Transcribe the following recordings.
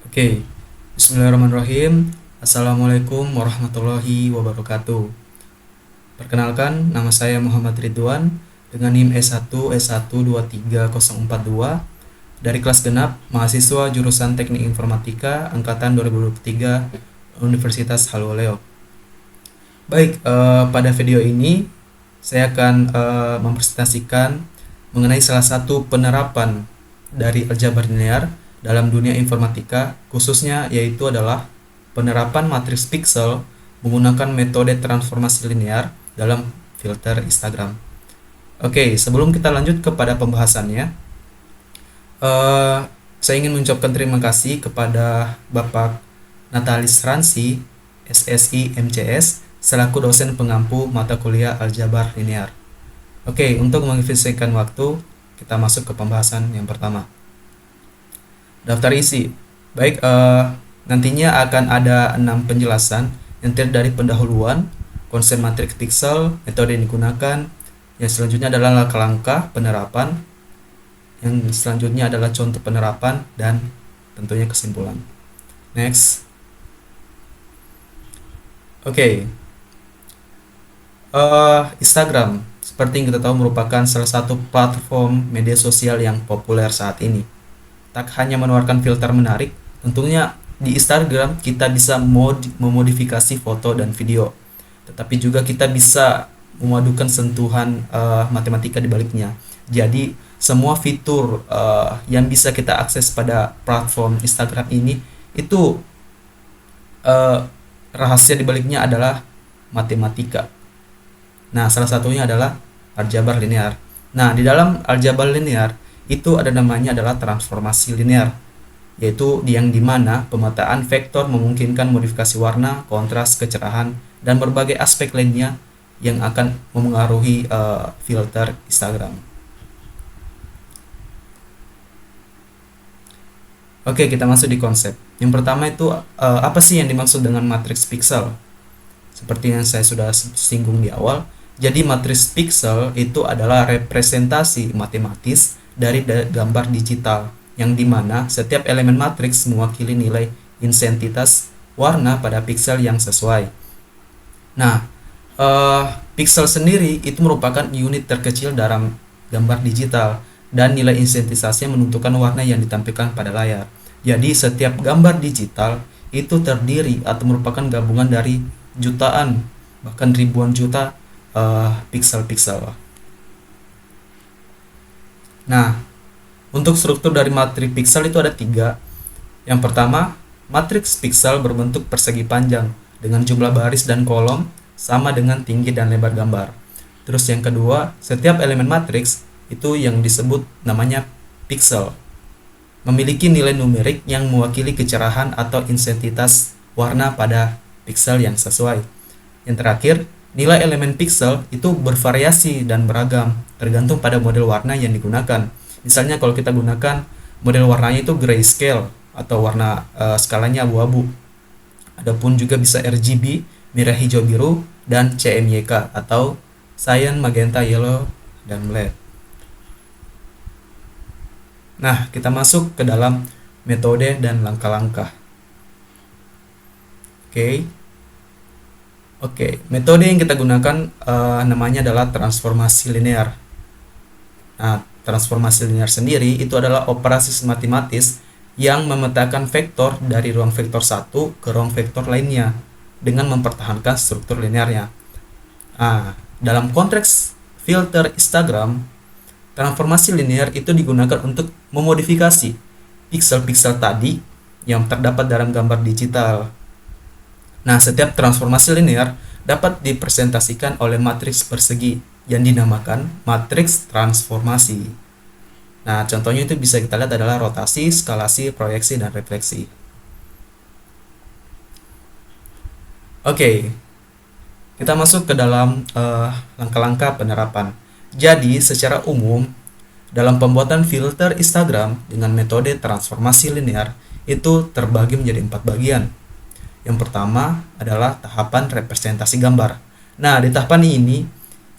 Oke, Bismillahirrahmanirrahim. Assalamualaikum warahmatullahi wabarakatuh. Perkenalkan, nama saya Muhammad Ridwan dengan NIM S1 S1230042 dari kelas genap mahasiswa jurusan Teknik Informatika angkatan 2023 Universitas Haloleo. Baik, pada video ini saya akan mempresentasikan mengenai salah satu penerapan dari aljabar linear dalam dunia informatika, khususnya yaitu adalah penerapan matriks pixel menggunakan metode transformasi linear dalam filter Instagram. Oke, sebelum kita lanjut kepada pembahasannya, saya ingin mengucapkan terima kasih kepada Bapak Natalis Ransi, SSI MCS, selaku dosen pengampu mata kuliah aljabar linear. Oke, untuk mengefisienkan waktu, kita masuk ke pembahasan yang pertama. Daftar isi. Baik, nantinya akan ada 6 penjelasan yang terdiri dari pendahuluan, konsep matriks pixel, metode yang digunakan, yang selanjutnya adalah langkah-langkah penerapan, yang selanjutnya adalah contoh penerapan, dan tentunya kesimpulan. Next. Oke. Instagram, seperti yang kita tahu, merupakan salah satu platform media sosial yang populer saat ini. Tak hanya menawarkan filter menarik, tentunya di Instagram kita bisa memodifikasi foto dan video, tetapi juga kita bisa memadukan sentuhan matematika di baliknya. Jadi semua fitur yang bisa kita akses pada platform Instagram ini itu rahasia di baliknya adalah matematika. Nah, salah satunya adalah aljabar linear. Nah, di dalam aljabar linear itu ada namanya adalah transformasi linear, yaitu yang dimana pemetaan vektor memungkinkan modifikasi warna, kontras, kecerahan, dan berbagai aspek lainnya yang akan memengaruhi filter Instagram. Oke, kita masuk di konsep. Yang pertama itu apa sih yang dimaksud dengan matriks pixel? Seperti yang saya sudah singgung di awal, jadi matriks pixel itu adalah representasi matematis dari gambar digital, yang dimana setiap elemen matriks mewakili nilai intensitas warna pada pixel yang sesuai. Nah, pixel sendiri itu merupakan unit terkecil dalam gambar digital, dan nilai intensitasnya menentukan warna yang ditampilkan pada layar. Jadi setiap gambar digital itu terdiri atau merupakan gabungan dari jutaan bahkan ribuan juta pixel-pixel. Nah, untuk struktur dari matriks pixel itu ada 3. Yang pertama, matriks pixel berbentuk persegi panjang dengan jumlah baris dan kolom sama dengan tinggi dan lebar gambar. Terus yang kedua, setiap elemen matriks itu yang disebut namanya pixel, memiliki nilai numerik yang mewakili kecerahan atau intensitas warna pada pixel yang sesuai. Yang terakhir, nilai elemen pixel itu bervariasi dan beragam tergantung pada model warna yang digunakan. Misalnya kalau kita gunakan model warnanya itu grayscale atau warna skalanya abu-abu. Adapun juga bisa RGB, merah hijau biru, dan CMYK atau cyan, magenta, yellow, dan black. Nah, kita masuk ke dalam metode dan langkah-langkah. Oke, metode yang kita gunakan namanya adalah transformasi linear. Nah, transformasi linear sendiri itu adalah operasi matematis yang memetakan vektor dari ruang vektor satu ke ruang vektor lainnya dengan mempertahankan struktur linearnya. Nah, dalam konteks filter Instagram, transformasi linear itu digunakan untuk memodifikasi pixel-pixel tadi yang terdapat dalam gambar digital. Nah, setiap transformasi linear dapat dipresentasikan oleh matriks persegi yang dinamakan matriks transformasi. Nah, contohnya itu bisa kita lihat adalah rotasi, skalasi, proyeksi, dan refleksi. Oke, kita masuk ke dalam langkah-langkah penerapan. Jadi, secara umum, dalam pembuatan filter Instagram dengan metode transformasi linear itu terbagi menjadi 4 bagian. Yang pertama adalah tahapan representasi gambar. Nah, di tahapan ini,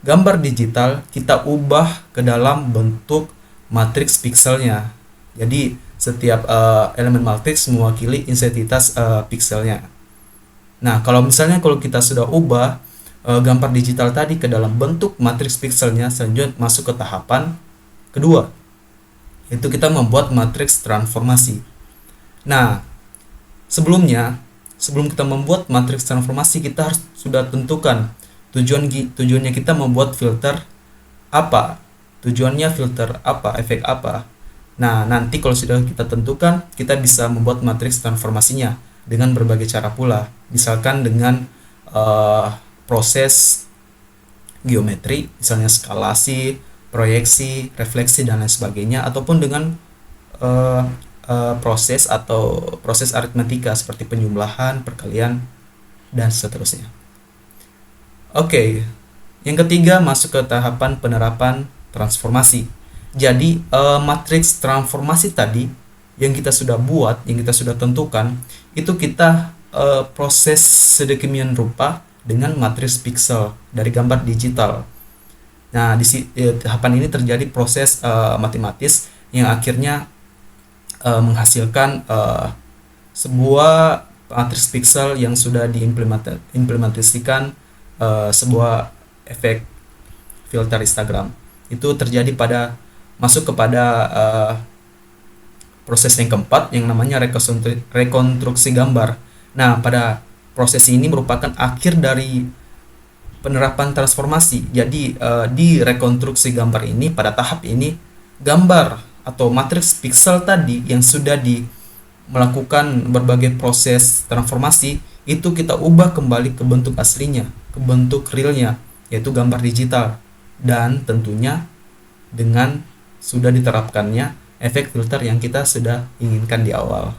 gambar digital kita ubah ke dalam bentuk matriks pixelnya. Jadi, setiap elemen matriks mewakili intensitas pikselnya. Nah, kalau kita sudah ubah gambar digital tadi ke dalam bentuk matriks pikselnya, selanjutnya masuk ke tahapan kedua, yaitu kita membuat matriks transformasi. Nah, sebelum kita membuat matriks transformasi, kita harus sudah tentukan tujuannya kita membuat filter apa, tujuannya filter apa, efek apa. Nah, nanti kalau sudah kita tentukan, kita bisa membuat matriks transformasinya dengan berbagai cara pula. Misalkan dengan proses geometri, misalnya skalasi, proyeksi, refleksi, dan lain sebagainya, ataupun dengan proses aritmetika seperti penjumlahan, perkalian, dan seterusnya. Oke, yang ketiga masuk ke tahapan penerapan transformasi. Jadi matriks transformasi tadi yang kita sudah buat, yang kita sudah tentukan, itu kita proses sedemikian rupa dengan matriks piksel dari gambar digital. Nah, tahapan ini terjadi proses matematis yang akhirnya menghasilkan sebuah matriks piksel yang sudah diimplementasikan sebuah efek filter Instagram. Itu terjadi masuk kepada proses yang keempat yang namanya rekonstruksi gambar. Nah, pada proses ini merupakan akhir dari penerapan transformasi. Jadi di rekonstruksi gambar ini, pada tahap ini, gambar atau matriks piksel tadi yang sudah melakukan berbagai proses transformasi, itu kita ubah kembali ke bentuk aslinya, ke bentuk realnya, yaitu gambar digital. Dan tentunya dengan sudah diterapkannya efek filter yang kita sudah inginkan di awal.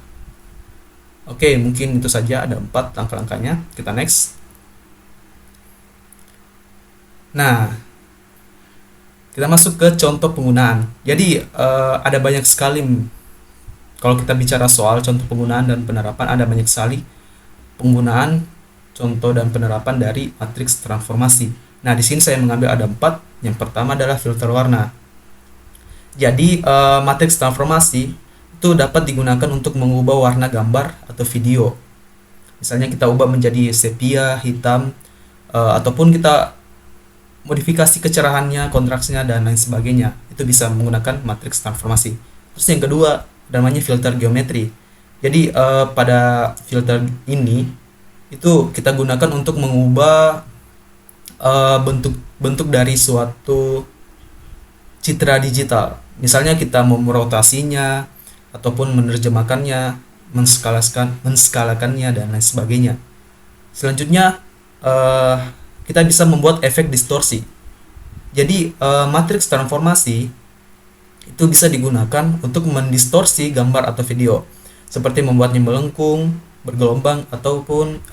Oke, mungkin itu saja, ada 4 langkah-langkahnya. Kita next. Nah, kita masuk ke contoh penggunaan. Jadi ada banyak sekali, kalau kita bicara soal contoh penggunaan dan penerapan, ada banyak sekali penggunaan, contoh, dan penerapan dari matriks transformasi. Nah, di sini saya mengambil ada 4. Yang pertama adalah filter warna. Jadi matriks transformasi itu dapat digunakan untuk mengubah warna gambar atau video. Misalnya kita ubah menjadi sepia, hitam, ataupun kita modifikasi kecerahannya, kontrasnya, dan lain sebagainya. Itu bisa menggunakan matriks transformasi. Terus yang kedua namanya filter geometri. Jadi pada filter ini itu kita gunakan untuk mengubah bentuk dari suatu citra digital. Misalnya kita merotasinya ataupun menerjemahkannya, menskalakannya, dan lain sebagainya. Selanjutnya kita bisa membuat efek distorsi. Jadi matriks transformasi itu bisa digunakan untuk mendistorsi gambar atau video, seperti membuatnya melengkung, bergelombang, ataupun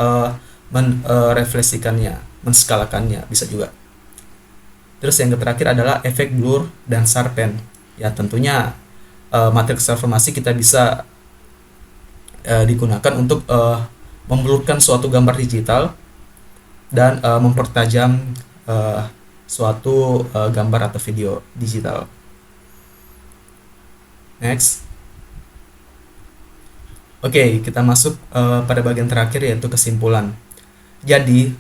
merefleksikannya, menskalakannya, bisa juga. Terus yang terakhir adalah efek blur dan sharpen. Ya, tentunya matriks transformasi kita bisa digunakan untuk memblurkan suatu gambar digital dan mempertajam suatu gambar atau video digital. Next. Oke, kita masuk pada bagian terakhir, yaitu kesimpulan. Jadi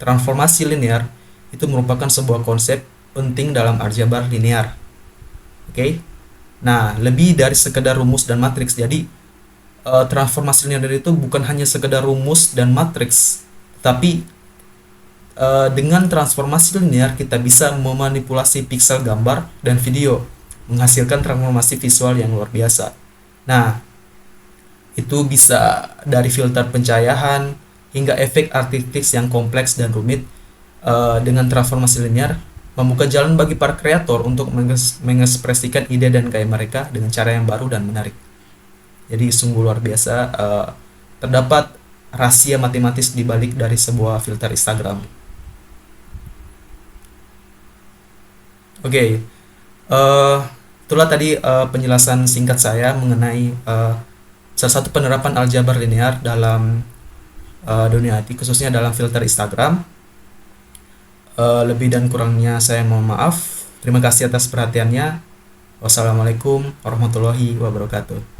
transformasi linear itu merupakan sebuah konsep penting dalam aljabar linear. Oke. Nah, lebih dari sekedar rumus dan matriks. Jadi transformasi linear itu bukan hanya sekedar rumus dan matriks, tapi dengan transformasi linear kita bisa memanipulasi piksel gambar dan video, menghasilkan transformasi visual yang luar biasa. Nah, itu bisa dari filter pencahayaan hingga efek artistik yang kompleks dan rumit. Dengan transformasi linear membuka jalan bagi para kreator untuk mengekspresikan ide dan gaya mereka dengan cara yang baru dan menarik. Jadi sungguh luar biasa. Terdapat rahasia matematis di balik dari sebuah filter Instagram. Oke, itulah tadi penjelasan singkat saya mengenai salah satu penerapan aljabar linear dalam dunia IT, khususnya dalam filter Instagram. Lebih dan kurangnya saya mohon maaf. Terima kasih atas perhatiannya. Wassalamualaikum warahmatullahi wabarakatuh.